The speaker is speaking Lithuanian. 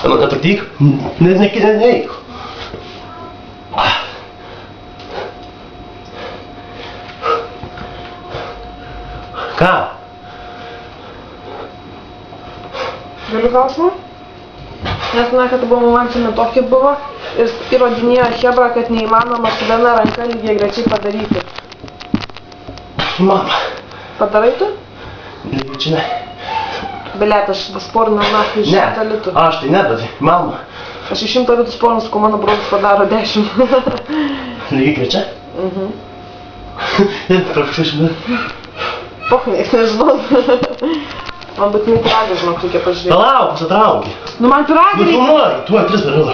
Man nepatyk? Neik. Ką? Galiu klausimą? Nes man, kad buvo momentinė tokia buvo ir įrodinėjo Hebra, kad neįmanoma su viena ranka lygiai grečiai padaryti. Mama. Padarai tu? Lygiai ne. Belėt, aš sporinu naktį iš 100 litų. Aš tai ne, bet mama. Aš iš 100 litų sporinu, sakau, mano brolis padaro 10. Lygiai grečiai? Profesional. Pochnieks, nežinau. Man būtinai piragą, žinok, reikia pažiūrėti. Palauk, pasitraukį. Nu man piragą reikia. Nufilmuoju, tuoj 3 darau.